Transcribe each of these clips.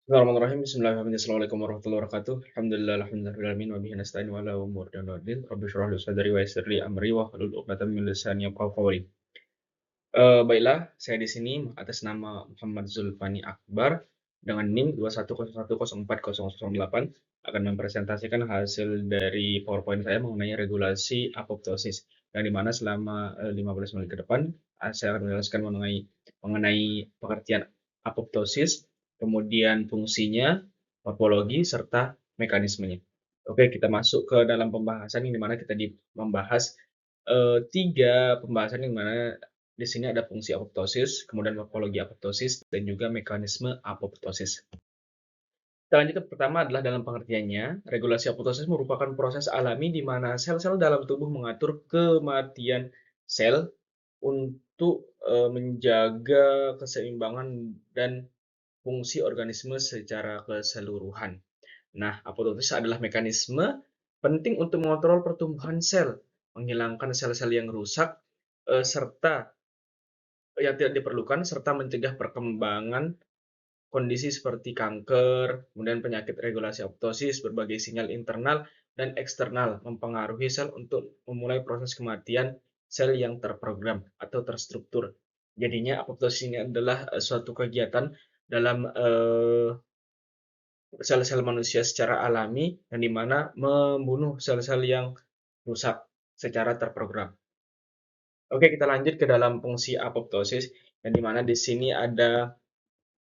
Bismillahirrahmanirrahim. Bismillahirrahmanirrahim. Assalamualaikum warahmatullahi wabarakatuh. Alhamdulillah, alhamdulillahirabbil wa bihi nasta'in wa ala umuri dunya waddin. Rabbi shrah li sadri wa yassir li amri wahlul 'uqdatam min lisani yafqahu qawli. Baiklah, saya di sini atas nama Muhammad Zulfani Akbar dengan NIM 210104008 akan mempresentasikan hasil dari PowerPoint saya mengenai regulasi apoptosis, yang di mana selama 15 menit ke depan saya akan menjelaskan mengenai pengertian apoptosis, kemudian fungsinya, morfologi, serta mekanismenya. Oke, kita masuk ke dalam pembahasan yang di mana kita membahas tiga pembahasan yang mana di sini ada fungsi apoptosis, kemudian morfologi apoptosis, dan juga mekanisme apoptosis. Kita lanjut ke pertama adalah dalam pengertiannya, regulasi apoptosis merupakan proses alami di mana sel-sel dalam tubuh mengatur kematian sel untuk menjaga keseimbangan dan fungsi organisme secara keseluruhan. Nah, apoptosis adalah mekanisme penting untuk mengontrol pertumbuhan sel, menghilangkan sel-sel yang rusak, serta yang tidak diperlukan, serta mencegah perkembangan kondisi seperti kanker, kemudian penyakit regulasi apoptosis, berbagai sinyal internal dan eksternal mempengaruhi sel untuk memulai proses kematian sel yang terprogram atau terstruktur. Jadinya apoptosis ini adalah suatu kegiatan dalam sel-sel manusia secara alami yang dimana membunuh sel-sel yang rusak secara terprogram. Oke, kita lanjut ke dalam fungsi apoptosis yang dimana di sini ada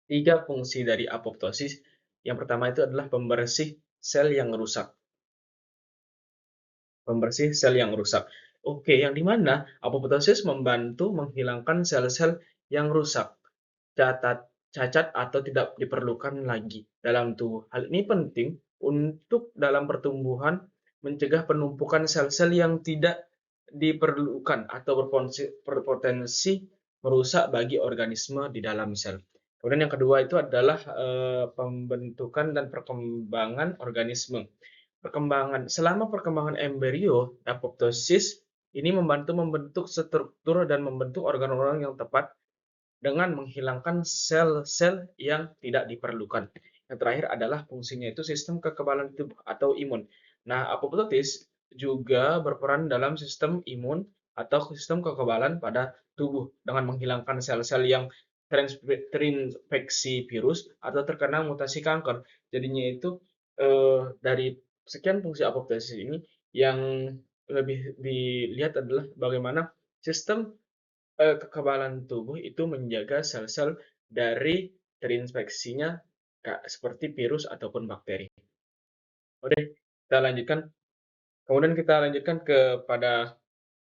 tiga fungsi dari apoptosis. Yang pertama itu adalah pembersih sel yang rusak. Pembersih sel yang rusak. Oke, yang dimana apoptosis membantu menghilangkan sel-sel yang rusak, cacat atau tidak diperlukan lagi dalam tubuh. Hal ini penting untuk dalam pertumbuhan mencegah penumpukan sel-sel yang tidak diperlukan atau berpotensi merusak bagi organisme di dalam sel. Kemudian yang kedua itu adalah pembentukan dan perkembangan organisme. Selama perkembangan embrio, apoptosis ini membantu membentuk struktur dan membentuk organ-organ yang tepat dengan menghilangkan sel-sel yang tidak diperlukan. Yang terakhir adalah fungsinya itu sistem kekebalan tubuh atau imun. Nah, apoptosis juga berperan dalam sistem imun atau sistem kekebalan pada tubuh dengan menghilangkan sel-sel yang terinfeksi virus atau terkena mutasi kanker. Jadinya itu dari sekian fungsi apoptosis ini yang lebih dilihat adalah bagaimana sistem kekebalan tubuh itu menjaga sel-sel dari terinfeksinya seperti virus ataupun bakteri. Oke, kita lanjutkan. Kemudian kita lanjutkan kepada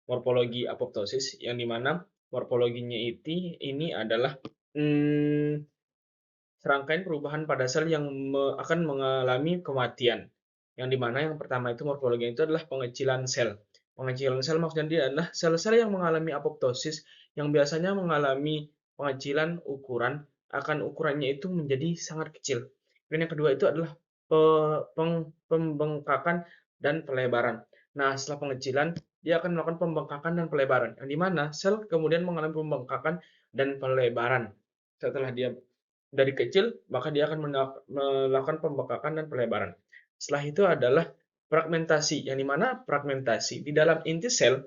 morfologi apoptosis, yang di mana morfologinya ini adalah serangkaian perubahan pada sel yang akan mengalami kematian. Yang di mana yang pertama itu morfologi itu adalah pengecilan sel. Pengecilan sel maksudnya dia adalah sel-sel yang mengalami apoptosis yang biasanya mengalami pengecilan akan ukurannya itu menjadi sangat kecil. Dan yang kedua itu adalah pembengkakan dan pelebaran. Nah, setelah pengecilan, dia akan melakukan pembengkakan dan pelebaran. Yang di mana sel kemudian mengalami pembengkakan dan pelebaran. Setelah dia dari kecil, maka dia akan melakukan pembengkakan dan pelebaran. Setelah itu adalah fragmentasi, yang dimana fragmentasi di dalam inti sel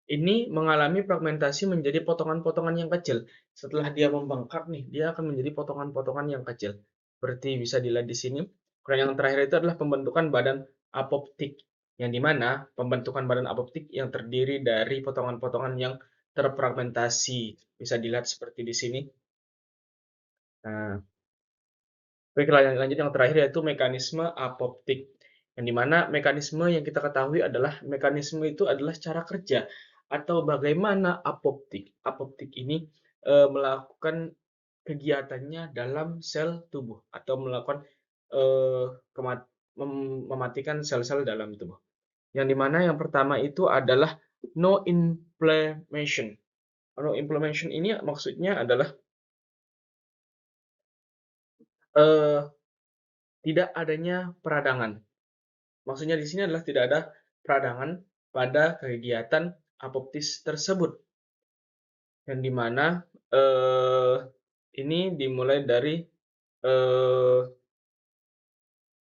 ini mengalami fragmentasi menjadi potongan-potongan yang kecil. Setelah dia membengkak nih, dia akan menjadi potongan-potongan yang kecil. Seperti bisa dilihat di sini. Kemudian yang terakhir itu adalah pembentukan badan apoptik, yang dimana pembentukan badan apoptik yang terdiri dari potongan-potongan yang terfragmentasi. Bisa dilihat seperti di sini. Nah, baik, lanjut yang terakhir yaitu mekanisme apoptik. Yang dimana mekanisme yang kita ketahui adalah mekanisme itu adalah cara kerja atau bagaimana apoptik. Apoptik ini melakukan kegiatannya dalam sel tubuh atau melakukan eh, mematikan sel-sel dalam tubuh. Yang dimana yang pertama itu adalah no inflammation. No inflammation ini maksudnya adalah eh, tidak adanya peradangan. Maksudnya di sini adalah tidak ada peradangan pada kegiatan apoptis tersebut, yang dimana ini dimulai dari eee,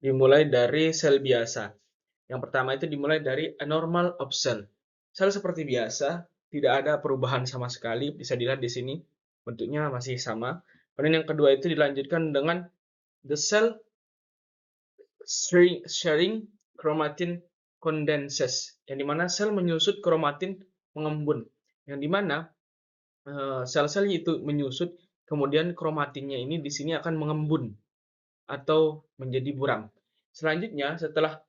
dimulai dari sel biasa. Yang pertama itu dimulai dari a normal of cell. Sel seperti biasa, tidak ada perubahan sama sekali, bisa dilihat di sini bentuknya masih sama. Kemudian yang kedua itu dilanjutkan dengan the cell sharing chromatin condenses, yang dimana sel menyusut kromatin mengembun, yang dimana sel-sel itu menyusut, kemudian kromatinnya ini di sini akan mengembun atau menjadi buram. Selanjutnya, setelah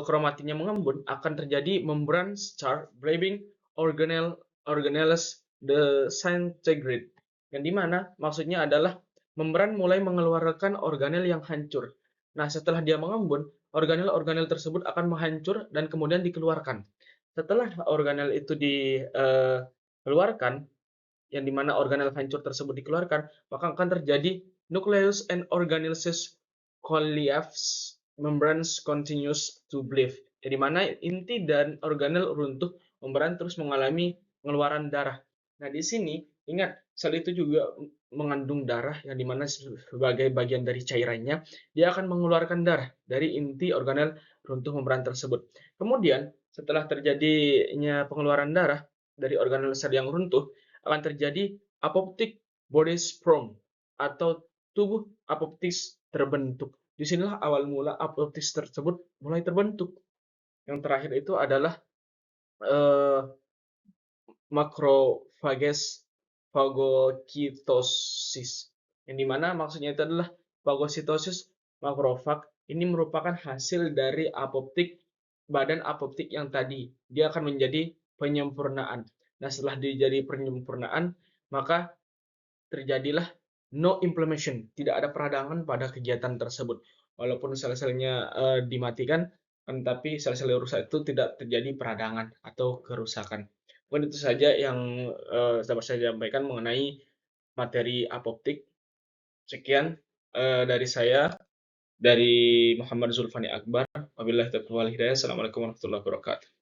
kromatinnya mengembun, akan terjadi membran star breaking organelles disintegrate, yang dimana maksudnya adalah membran mulai mengeluarkan organel yang hancur. Nah, setelah dia mengembun, organel-organel tersebut akan menghancur dan kemudian dikeluarkan. Setelah organel itu dikeluarkan, yang dimana organel hancur tersebut dikeluarkan, maka akan terjadi nucleus and organelles collapse, membranes continues to bleed. Jadi mana inti dan organel runtuh, membran terus mengalami pengeluaran darah. Nah, di sini ingat, sel itu juga mengandung darah, yang dimana sebagai bagian dari cairannya, dia akan mengeluarkan darah dari inti organel runtuh membran tersebut. Kemudian, setelah terjadinya pengeluaran darah dari organel sel yang runtuh, akan terjadi apoptic body sprung atau tubuh apoptis terbentuk. Disinilah awal mula apoptis tersebut mulai terbentuk. Yang terakhir itu adalah eh, macrophages phagocytosis, yang dimana maksudnya itu adalah phagocytosis makrofag. Ini merupakan hasil dari apoptik, badan apoptik yang tadi. Dia akan menjadi penyempurnaan. Nah, setelah dijadi penyempurnaan, maka terjadilah no inflammation, tidak ada peradangan pada kegiatan tersebut. Walaupun sel-selnya dimatikan, tetapi sel-sel yang rusak itu tidak terjadi peradangan atau kerusakan. Mungkin itu saja yang dapat saya sampaikan mengenai materi apoptik. Sekian dari saya, dari Muhammad Zulfani Akbar. Wabillahi taufiq wal hidayah. Assalamualaikum warahmatullahi wabarakatuh.